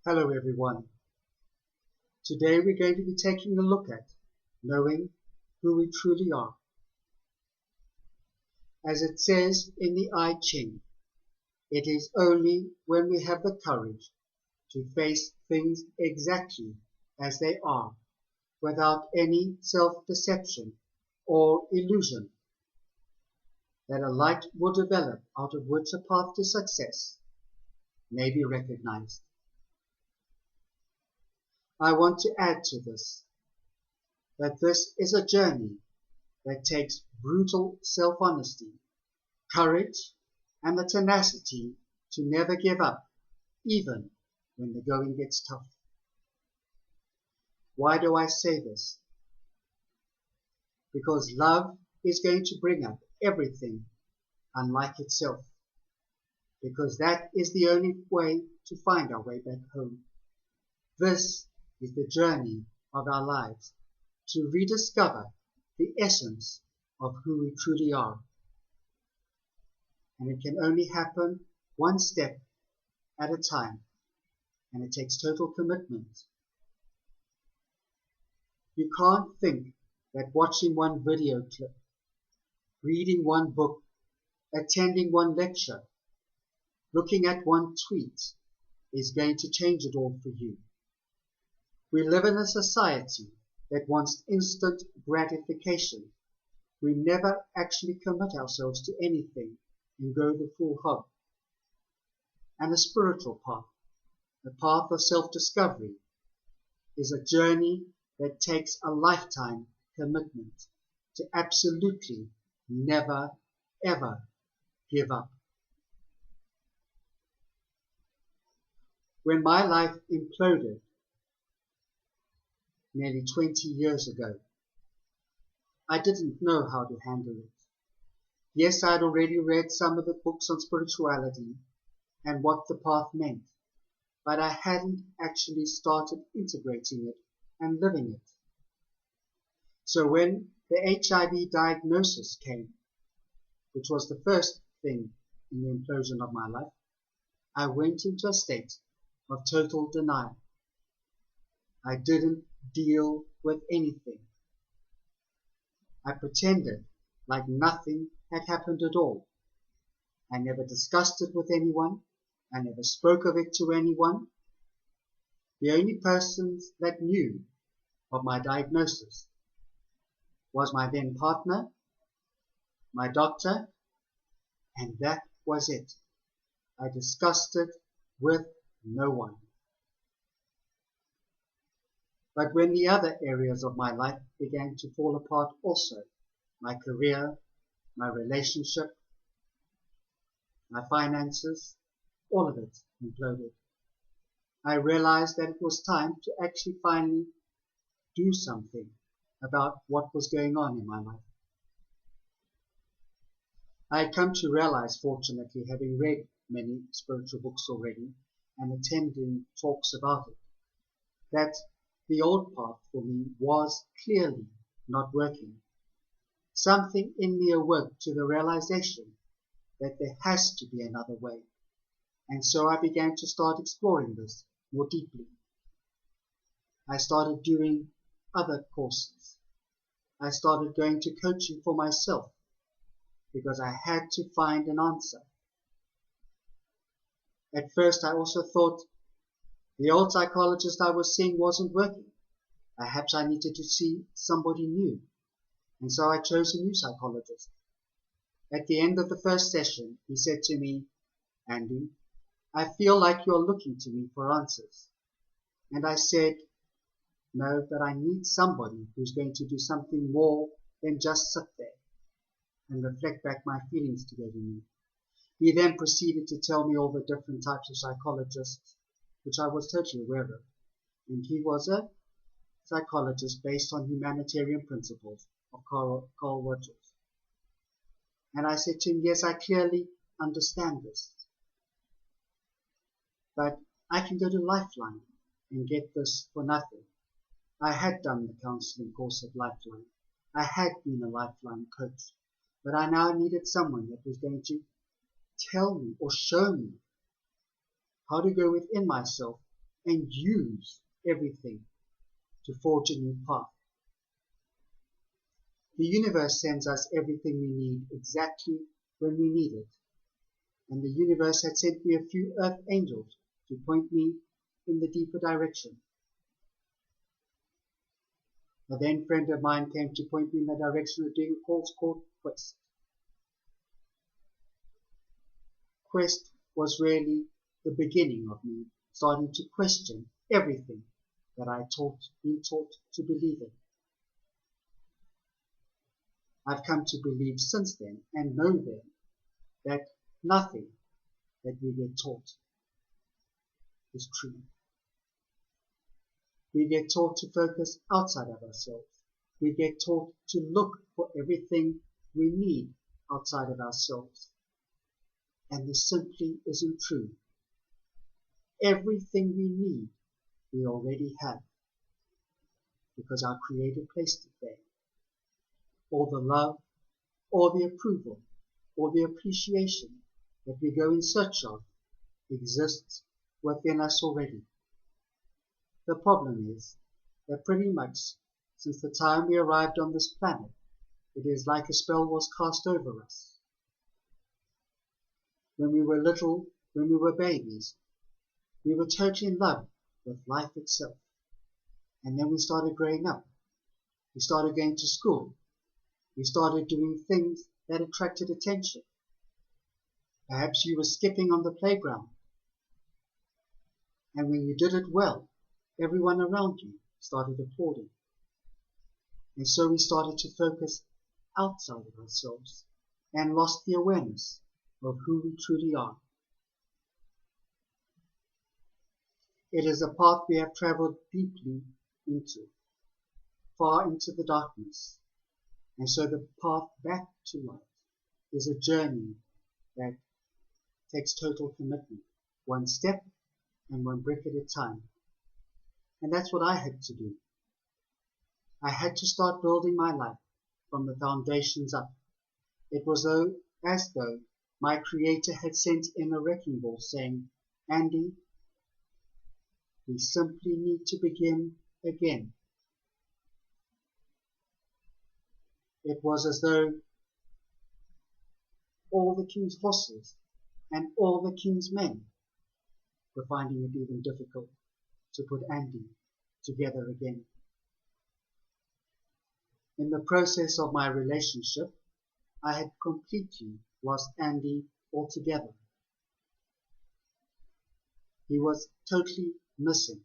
Hello everyone. Today we're going to be taking a look at knowing who we truly are. As it says in the I Ching, it is only when we have the courage to face things exactly as they are, without any self-deception or illusion, that a light will develop out of which a path to success may be recognized. I want to add to this, that this is a journey that takes brutal self-honesty, courage, and the tenacity to never give up, even when the going gets tough. Why do I say this? Because love is going to bring up everything unlike itself, because that is the only way to find our way back home. This is the journey of our lives, to rediscover the essence of who we truly are. And it can only happen one step at a time, and it takes total commitment. You can't think that watching one video clip, reading one book, attending one lecture, looking at one tweet is going to change it all for you. We live in a society that wants instant gratification. We never actually commit ourselves to anything and go the full hog. And the spiritual path, the path of self-discovery, is a journey that takes a lifetime commitment to absolutely never, ever give up. When my life imploded nearly 20 years ago, I didn't know how to handle it. Yes, I had already read some of the books on spirituality and what the path meant, but I hadn't actually started integrating it and living it. So when the HIV diagnosis came, which was the first thing in the implosion of my life, I went into a state of total denial. I didn't deal with anything. I pretended like nothing had happened at all. I never discussed it with anyone. I never spoke of it to anyone. The only persons that knew of my diagnosis was my then partner, my doctor, and that was it. I discussed it with no one. But when the other areas of my life began to fall apart also, my career, my relationship, my finances, all of it imploded. I realized that it was time to actually finally do something about what was going on in my life. I had come to realize, fortunately, having read many spiritual books already and attending talks about it, that the old path for me was clearly not working. Something in me awoke to the realization that there has to be another way. And so I began to start exploring this more deeply. I started doing other courses. I started going to coaching for myself because I had to find an answer. At first I also thought the old psychologist I was seeing wasn't working. Perhaps I needed to see somebody new. And so I chose a new psychologist. At the end of the first session, he said to me, "Andy, I feel like you're looking to me for answers." And I said, "No, but I need somebody who's going to do something more than just sit there and reflect back my feelings together." He then proceeded to tell me all the different types of psychologists, which I was totally aware of. And he was a psychologist based on humanitarian principles of Carl Rogers. And I said to him, "Yes, I clearly understand this. But I can go to Lifeline and get this for nothing." I had done the counseling course at Lifeline. I had been a Lifeline coach. But I now needed someone that was going to tell me or show me how to go within myself and use everything to forge a new path. The universe sends us everything we need exactly when we need it, and the universe had sent me a few earth angels to point me in the deeper direction. A then friend of mine came to point me in the direction of doing a course called Quest. Quest was really the beginning of me starting to question everything that I been taught to believe in. I've come to believe since then and know then that nothing that we get taught is true. We get taught to focus outside of ourselves. We get taught to look for everything we need outside of ourselves. And this simply isn't true. Everything we need, we already have, because our Creator placed it there. All the love, or the approval, or the appreciation that we go in search of exists within us already. The problem is that pretty much since the time we arrived on this planet, it is like a spell was cast over us. When we were little, when we were babies, we were totally in love with life itself. And then we started growing up. We started going to school. We started doing things that attracted attention. Perhaps you were skipping on the playground. And when you did it well, everyone around you started applauding. And so we started to focus outside of ourselves and lost the awareness of who we truly are. It is a path we have traveled deeply into, far into the darkness. And so the path back to light is a journey that takes total commitment, one step and one brick at a time. And that's what I had to do. I had to start building my life from the foundations up. It was as though my Creator had sent in a wrecking ball saying, Andy, we simply need to begin again. It was as though all the king's horses and all the king's men were finding it even difficult to put Andy together again. In the process of my relationship, I had completely lost Andy altogether. He was totally missing.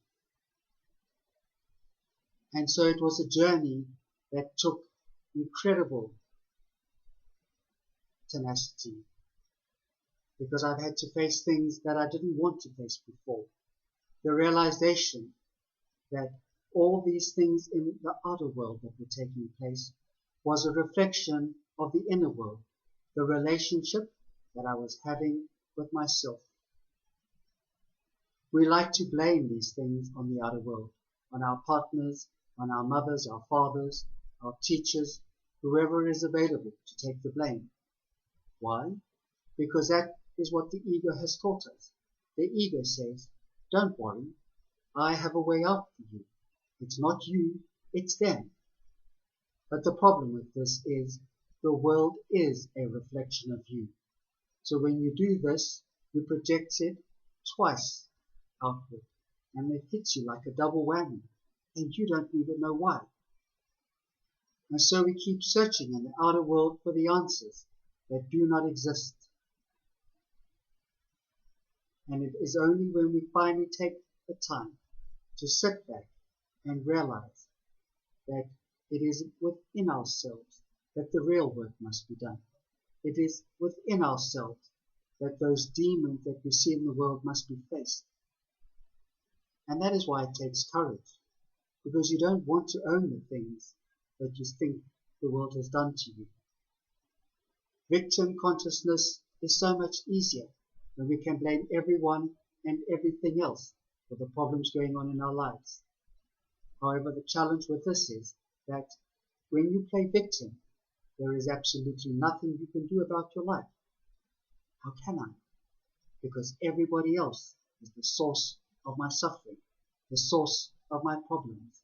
And so it was a journey that took incredible tenacity, because I've had to face things that I didn't want to face before. The realization that all these things in the outer world that were taking place was a reflection of the inner world, the relationship that I was having with myself. We like to blame these things on the outer world, on our partners, on our mothers, our fathers, our teachers, whoever is available to take the blame. Why? Because that is what the ego has taught us. The ego says, don't worry, I have a way out for you. It's not you, it's them. But the problem with this is the world is a reflection of you. So when you do this, you project it twice outward, and it hits you like a double whammy, and you don't even know why. And so we keep searching in the outer world for the answers that do not exist. And it is only when we finally take the time to sit back and realize that it is within ourselves that the real work must be done. It is within ourselves that those demons that we see in the world must be faced. And that is why it takes courage, because you don't want to own the things that you think the world has done to you. Victim consciousness is so much easier when we can blame everyone and everything else for the problems going on in our lives. However, the challenge with this is that when you play victim, there is absolutely nothing you can do about your life. How can I? Because everybody else is the source of my suffering. the source of my problems,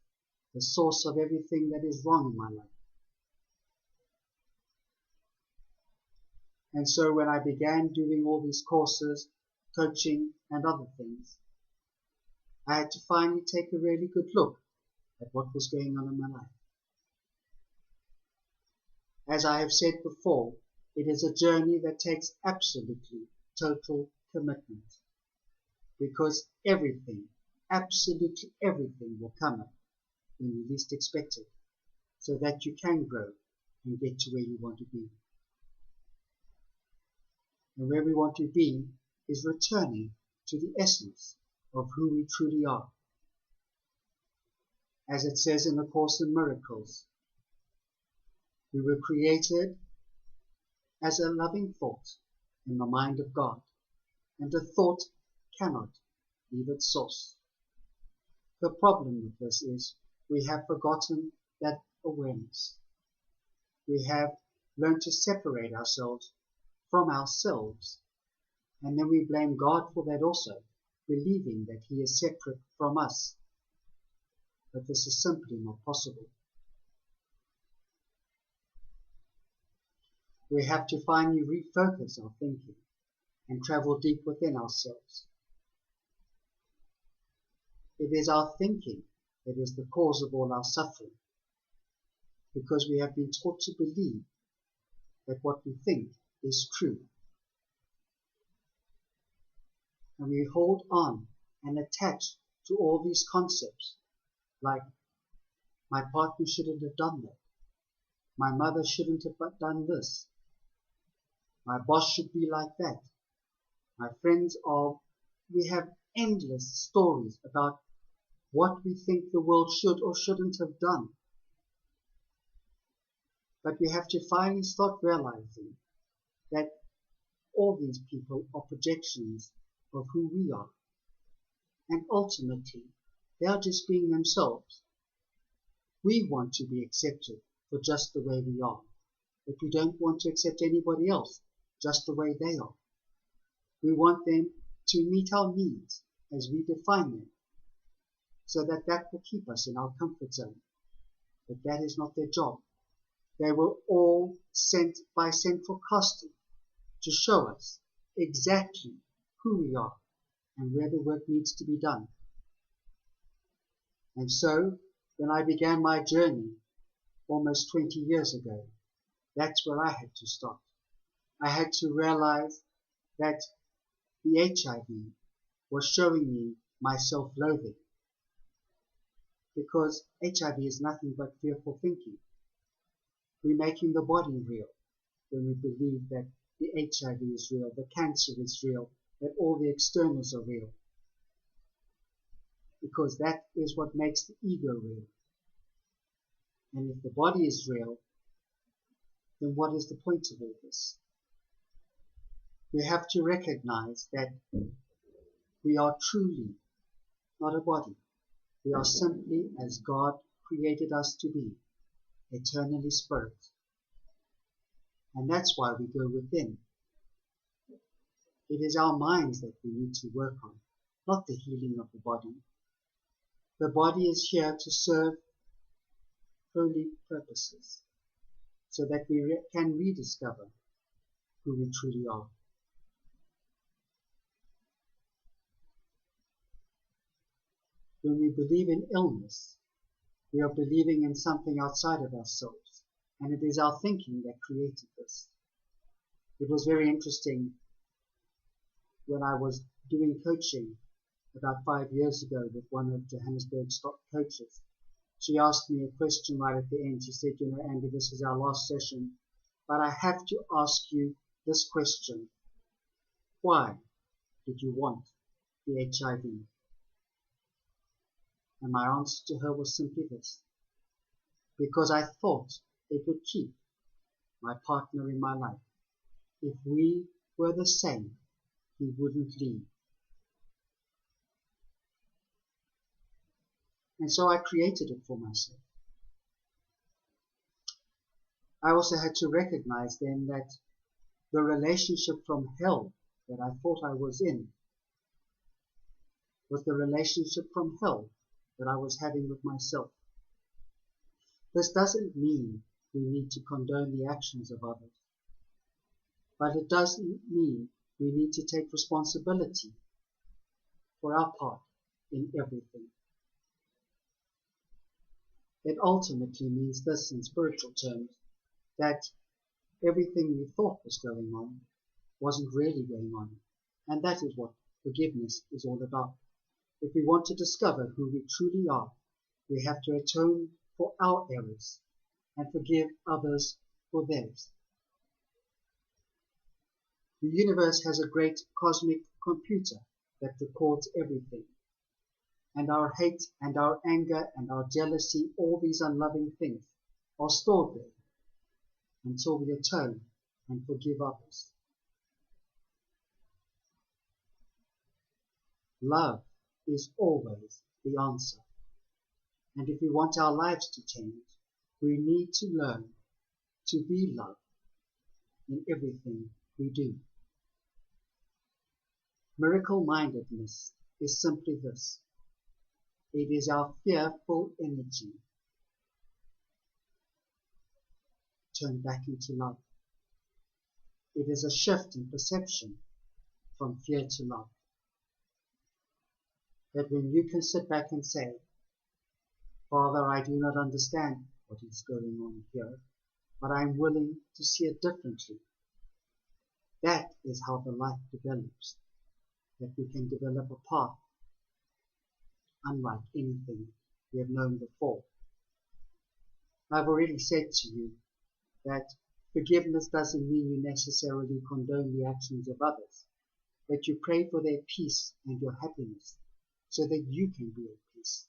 the source of everything that is wrong in my life. And so when I began doing all these courses, coaching and other things, I had to finally take a really good look at what was going on in my life. As I have said before, it is a journey that takes absolutely total commitment, because everything, absolutely everything will come up when you least expect it, so that you can grow and get to where you want to be. And where we want to be is returning to the essence of who we truly are. As it says in the Course in Miracles, we were created as a loving thought in the mind of God, and a thought cannot leave its source. The problem with this is we have forgotten that awareness. We have learned to separate ourselves from ourselves, and then we blame God for that also, believing that He is separate from us. But this is simply not possible. We have to finally refocus our thinking and travel deep within ourselves. It is our thinking that is the cause of all our suffering, because we have been taught to believe that what we think is true. And we hold on and attach to all these concepts, like, my partner shouldn't have done that, my mother shouldn't have done this, my boss should be like that, my friends are... We have endless stories about what we think the world should or shouldn't have done. But we have to finally start realizing that all these people are projections of who we are. And ultimately, they are just being themselves. We want to be accepted for just the way we are, but we don't want to accept anybody else just the way they are. We want them to meet our needs as we define them, so that will keep us in our comfort zone. But that is not their job. They were all sent by central casting to show us exactly who we are and where the work needs to be done. And so, when I began my journey almost 20 years ago, that's where I had to start. I had to realize that the HIV was showing me my self-loathing, because HIV is nothing but fearful thinking. We're making the body real when we believe that the HIV is real, the cancer is real, that all the externals are real, because that is what makes the ego real. And if the body is real, then what is the point of all this? We have to recognize that we are truly not a body. We are simply as God created us to be, eternally spirit. And that's why we go within. It is our minds that we need to work on, not the healing of the body. The body is here to serve holy purposes, so that we can rediscover who we truly are. When we believe in illness, we are believing in something outside of ourselves, and it is our thinking that created this. It was very interesting when I was doing coaching about 5 years ago with one of Johannesburg's top coaches. She asked me a question right at the end. She said, you know, Andy, this is our last session, but I have to ask you this question. Why did you want the HIV? And my answer to her was simply this: because I thought it would keep my partner in my life. If we were the same, he wouldn't leave. And so I created it for myself. I also had to recognize then that the relationship from hell that I thought I was in was the relationship from hell that I was having with myself. This doesn't mean we need to condone the actions of others, but it does mean we need to take responsibility for our part in everything. It ultimately means this in spiritual terms, that everything we thought was going on wasn't really going on, and that is what forgiveness is all about. If we want to discover who we truly are, we have to atone for our errors and forgive others for theirs. The universe has a great cosmic computer that records everything, and our hate and our anger and our jealousy, all these unloving things, are stored there until we atone and forgive others. Love is always the answer, and if we want our lives to change, we need to learn to be love in everything we do. Miracle-mindedness is simply this. It is our fearful energy turned back into love. It is a shift in perception from fear to love. That when you can sit back and say, Father, I do not understand what is going on here, but I am willing to see it differently. That is how the life develops, that we can develop a path unlike anything we have known before. I've already said to you that forgiveness doesn't mean you necessarily condone the actions of others, but you pray for their peace and your happiness so that you can be at peace.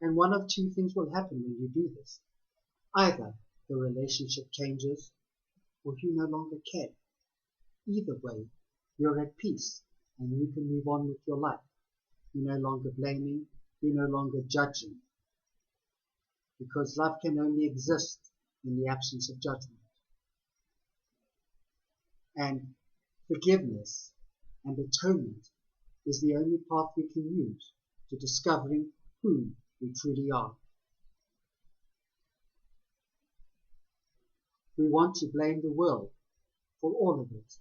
And one of two things will happen when you do this. Either the relationship changes or you no longer care. Either way, you're at peace and you can move on with your life. You're no longer blaming, you're no longer judging, because love can only exist in the absence of judgment. And forgiveness and atonement is the only path we can use to discovering who we truly are. We want to blame the world for all of it,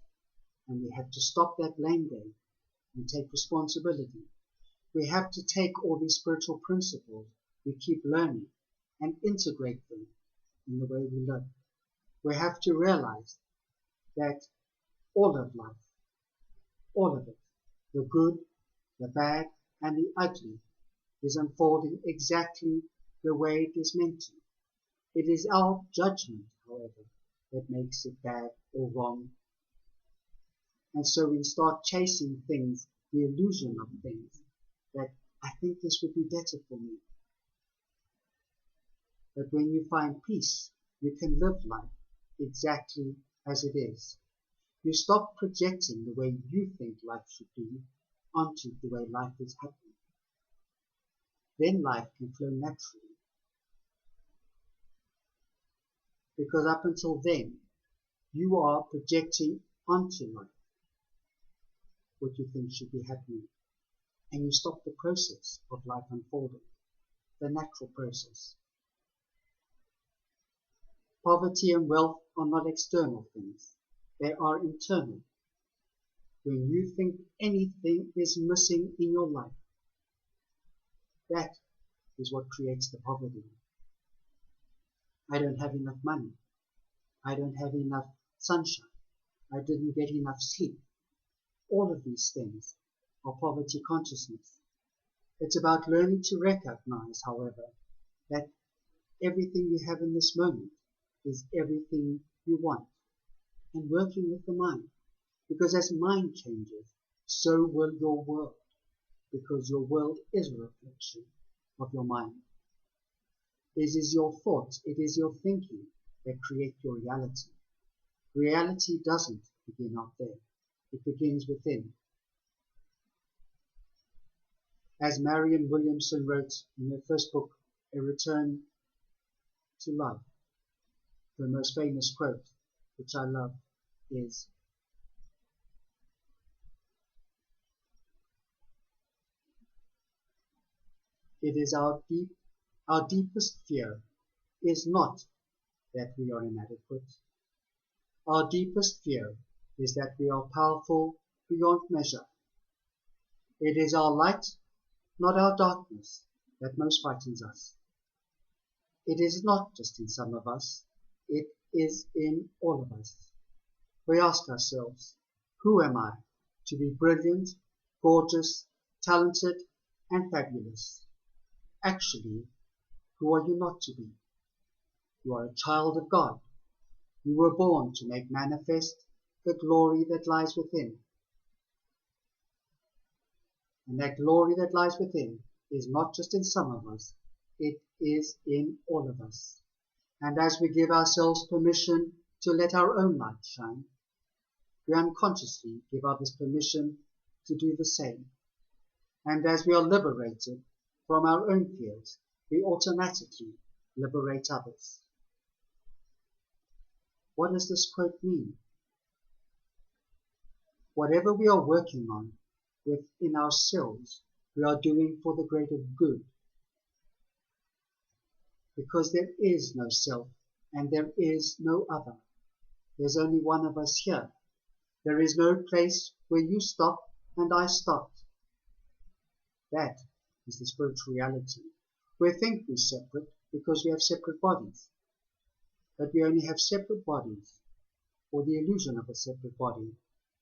and we have to stop that blame game and take responsibility. We have to take all these spiritual principles we keep learning and integrate them in the way we live. We have to realize that all of life, all of it, the good, the bad, and the ugly, is unfolding exactly the way it is meant to. It is our judgment, however, that makes it bad or wrong. And so we start chasing things, the illusion of things, that I think this would be better for me. But when you find peace, you can live life exactly as it is. You stop projecting the way you think life should be onto the way life is happening. Then life can flow naturally. Because up until then, you are projecting onto life what you think should be happening. And you stop the process of life unfolding, the natural process. Poverty and wealth are not external things. They are internal. When you think anything is missing in your life, that is what creates the poverty. I don't have enough money. I don't have enough sunshine. I didn't get enough sleep. All of these things are poverty consciousness. It's about learning to recognize, however, that everything you have in this moment is everything you want, and working with the mind. Because as mind changes, so will your world, because your world is a reflection of your mind. It is your thoughts, it is your thinking that create your reality. Reality doesn't begin out there. It begins within. As Marianne Williamson wrote in her first book, A Return to Love, her most famous quote, which I love, is, It is our deepest fear is not that we are inadequate. Our deepest fear is that we are powerful beyond measure. It is our light, not our darkness, that most frightens us. It is not just in some of us, it is in all of us. We ask ourselves, who am I to be brilliant, gorgeous, talented, and fabulous? Actually, who are you not to be? You are a child of God. You were born to make manifest the glory that lies within. And that glory that lies within is not just in some of us, it is in all of us. And as we give ourselves permission to let our own light shine, we unconsciously give others permission to do the same. And as we are liberated from our own fears, we automatically liberate others. What does this quote mean? Whatever we are working on within ourselves, we are doing for the greater good. Because there is no self and there is no other. There's only one of us here. There is no place where you stop and I stopped. That is the spiritual reality. We think we're separate because we have separate bodies. But we only have separate bodies, or the illusion of a separate body,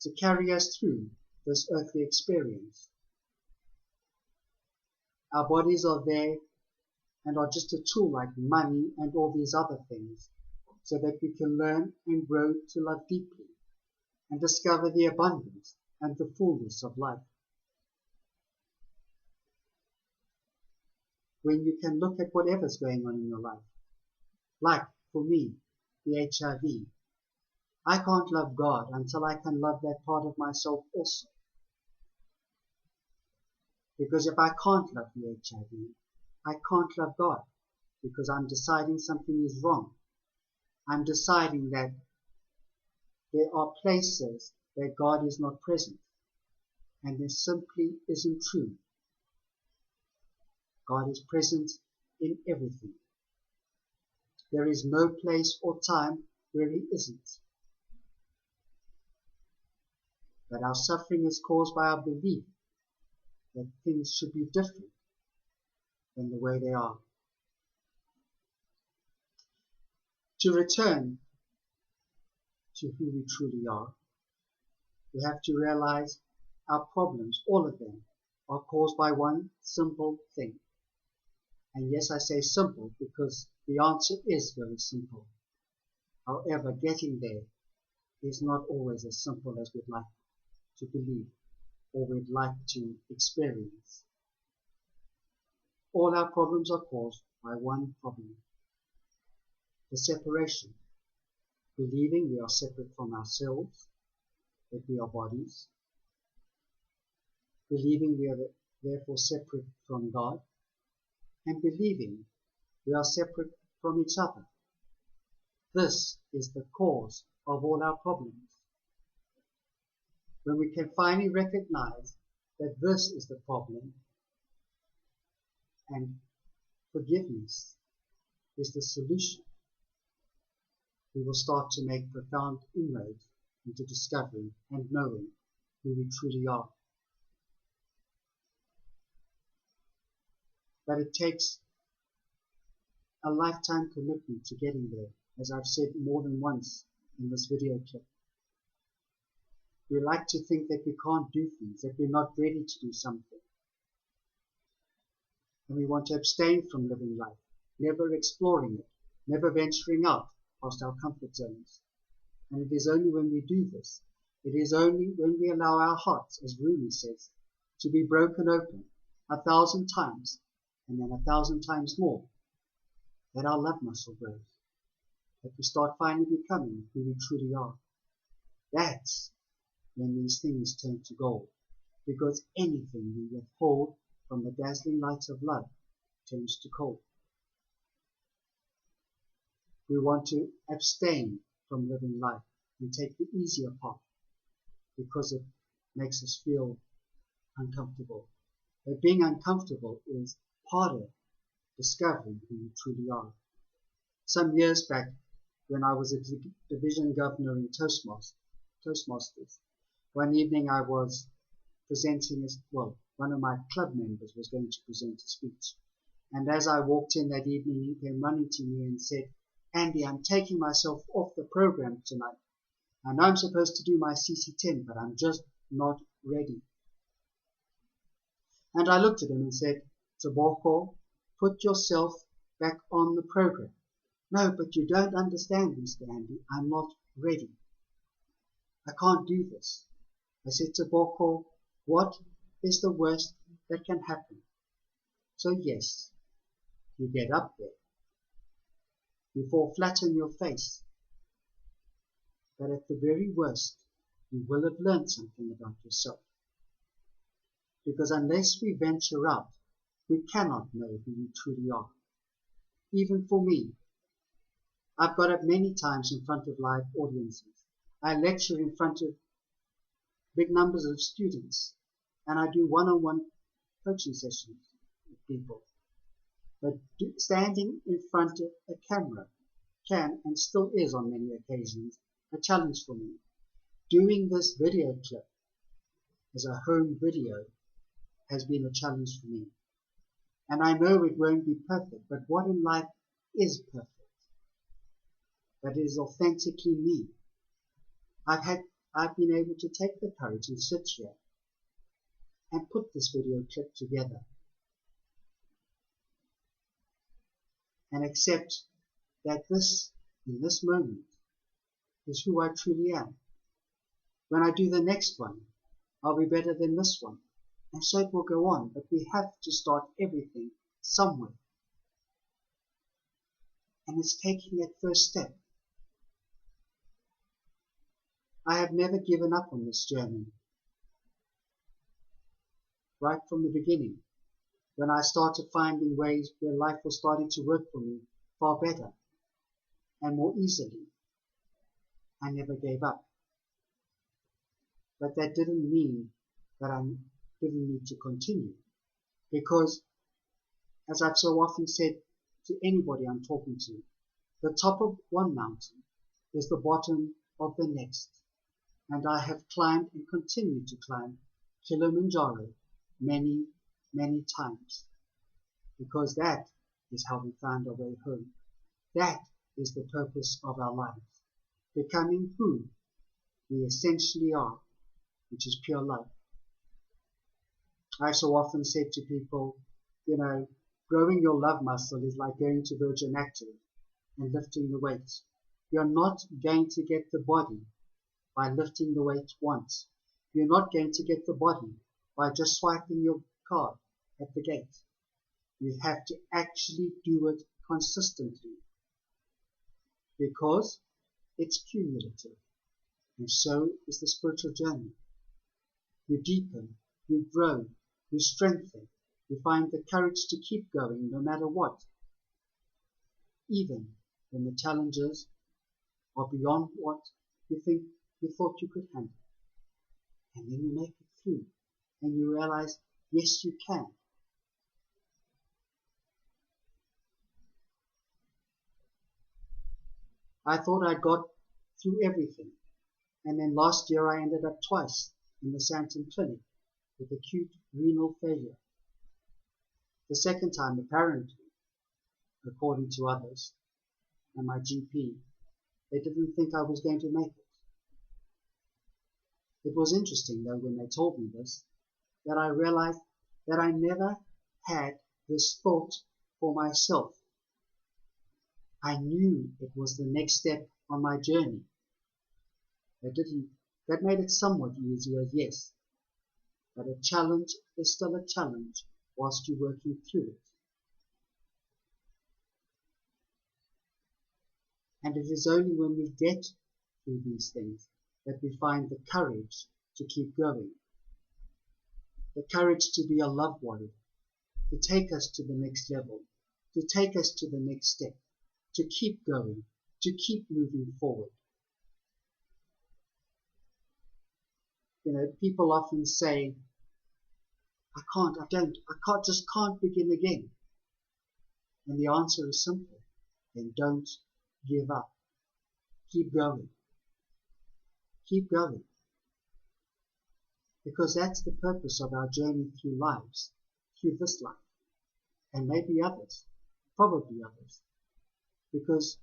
to carry us through this earthly experience. Our bodies are there and are just a tool like money and all these other things, so that we can learn and grow to love deeply and discover the abundance and the fullness of life. When you can look at whatever's going on in your life, like for me, the HIV, I can't love God until I can love that part of myself also. Because if I can't love the HIV, I can't love God, because I'm deciding something is wrong. I'm deciding that there are places where God is not present, and this simply isn't true. God is present in everything. There is no place or time where He isn't. But our suffering is caused by our belief that things should be different than the way they are. To return to who we truly are, we have to realize our problems, all of them, are caused by one simple thing. And yes, I say simple because the answer is very simple. However, getting there is not always as simple as we'd like to believe or we'd like to experience. All our problems are caused by one problem: the separation, believing we are separate from ourselves, that we are bodies, believing we are therefore separate from God, and believing we are separate from each other. This is the cause of all our problems. When we can finally recognize that this is the problem, and forgiveness is the solution, we will start to make profound inroads into discovering and knowing who we truly are. But it takes a lifetime commitment to getting there, as I've said more than once in this video clip. We like to think that we can't do things, that we're not ready to do something. And we want to abstain from living life, never exploring it, never venturing out past our comfort zones. And it is only when we do this, it is only when we allow our hearts, as Rumi says, to be broken open 1,000 times and then 1,000 times more, that our love muscle grows, that we start finally becoming who we truly are. That's when these things turn to gold, because anything we withhold from the dazzling light of love turns to cold. We want to abstain from living life and take the easier path because it makes us feel uncomfortable. But being uncomfortable is harder discovering who you truly are. Some years back, when I was a division governor in Toastmasters, one evening I was presenting one of my club members was going to present a speech. And as I walked in that evening, he came running to me and said, "Andy, I'm taking myself off the program tonight. I know I'm supposed to do my CC10, but I'm just not ready." And I looked at him and said, "Taboko, put yourself back on the program." "No, but you don't understand, Mr. Andy. I'm not ready. I can't do this." I said, "Taboko, what is the worst that can happen?" So yes, you get up there. You fall flat on your face. But at the very worst, you will have learned something about yourself. Because unless we venture out, we cannot know who we truly are. Even for me, I've got up many times in front of live audiences. I lecture in front of big numbers of students, and I do one-on-one coaching sessions with people. But standing in front of a camera can and still is on many occasions a challenge for me. Doing this video clip as a home video has been a challenge for me. And I know it won't be perfect, but what in life is perfect? That is authentically me. I've been able to take the courage and sit here and put this video clip together and accept that this, in this moment, is who I truly am. When I do the next one, I'll be better than this one. And so it will go on, but we have to start everything somewhere. And it's taking that first step. I have never given up on this journey. Right from the beginning, when I started finding ways where life was starting to work for me far better and more easily, I never gave up. But that didn't mean that I didn't need to continue. Because, as I've so often said to anybody I'm talking to, the top of one mountain is the bottom of the next. And I have climbed and continue to climb Kilimanjaro many, many times. Because that is how we found our way home. That is the purpose of our lives. Becoming who we essentially are, which is pure love. I so often said to people, growing your love muscle is like going to Virgin Active and lifting the weights. You're not going to get the body by lifting the weight once. You're not going to get the body by just swiping your card at the gate. You have to actually do it consistently because it's cumulative, and so is the spiritual journey. You deepen, you grow, you strengthen, you find the courage to keep going no matter what, even when the challenges are beyond what you thought you could handle. And then you make it through, and you realize, yes, you can. I thought I got through everything, and then last year I ended up twice in the Santon Clinic with acute renal failure. The second time, apparently, according to others and my GP, they didn't think I was going to make it. It was interesting, though, when they told me this, that I realized that I never had this thought for myself. I knew it was the next step on my journey. That made it somewhat easier, yes, but a challenge is still a challenge whilst you're working through it. And it is only when we get through these things that we find the courage to keep going, the courage to be a love warrior, to take us to the next level, to take us to the next step, to keep going, to keep moving forward. People often say, I just can't begin again. And the answer is simple. Then don't give up. Keep going. Keep going. Because that's the purpose of our journey through this life, and maybe others, probably others. Because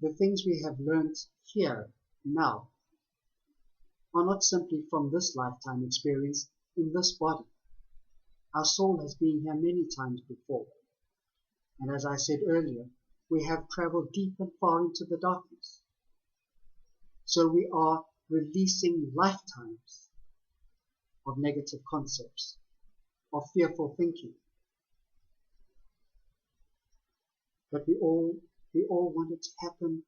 the things we have learned here now are not simply from this lifetime experience in this body. Our soul has been here many times before. And as I said earlier, we have traveled deep and far into the darkness. So we are releasing lifetimes of negative concepts, of fearful thinking. But we all want it to happen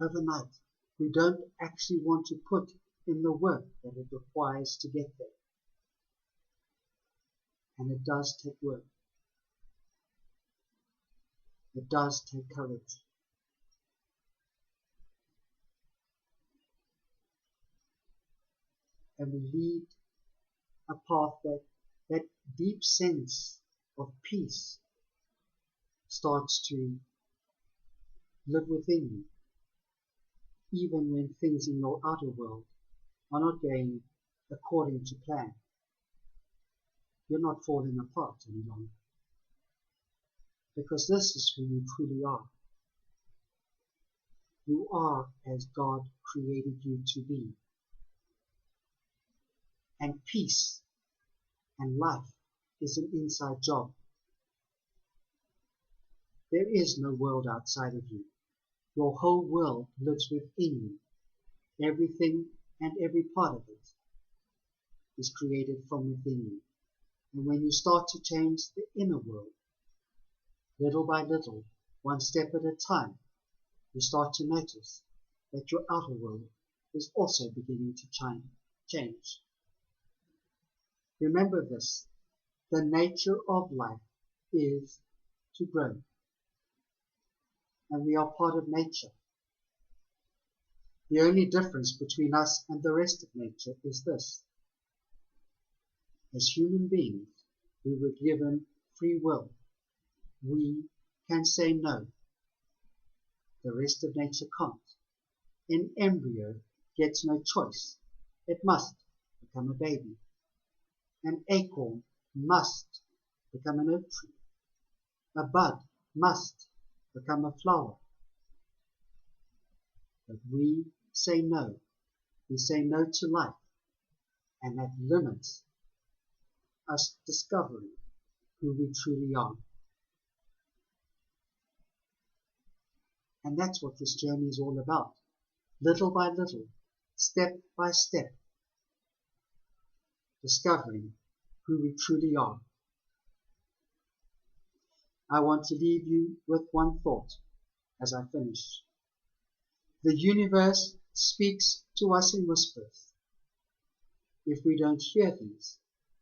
overnight. We don't actually want to put in the work that it requires to get there. And it does take work. It does take courage. And we lead a path that deep sense of peace starts to live within you, even when things in your outer world are not going according to plan. You're not falling apart any longer, because this is who you truly are. You are as God created you to be. And peace and life is an inside job. There is no world outside of you. Your whole world lives within you. Everything and every part of it is created from within you. And when you start to change the inner world, little by little, one step at a time, you start to notice that your outer world is also beginning to change. Remember this, the nature of life is to grow. And we are part of nature. The only difference between us and the rest of nature is this. As human beings, we were given free will. We can say no. The rest of nature can't. An embryo gets no choice. It must become a baby. An acorn must become an oak tree. A bud must become a flower. But we say no. We say no to life, and that limits us discovering who we truly are. And that's what this journey is all about. Little by little, step by step, discovering who we truly are. I want to leave you with one thought as I finish. The universe speaks to us in whispers. If we don't hear these,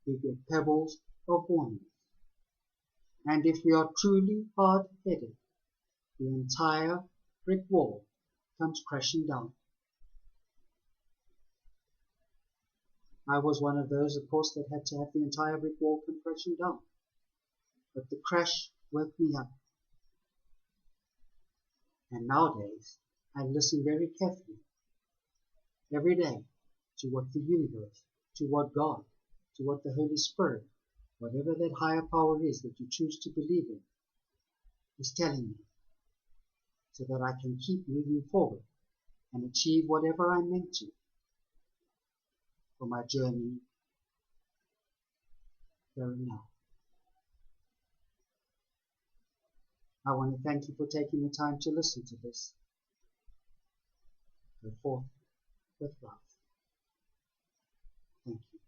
we get pebbles of warning. And if we are truly hard-headed, the entire brick wall comes crashing down. I was one of those, of course, that had to have the entire brick wall come crashing down. But the crash woke me up. And nowadays, I listen very carefully, every day, to what the universe, to what God, to what the Holy Spirit, whatever that higher power is that you choose to believe in, is telling me, so that I can keep moving forward and achieve whatever I'm meant to for my journey here and now. I want to thank you for taking the time to listen to this. Go forth with love. Thank you.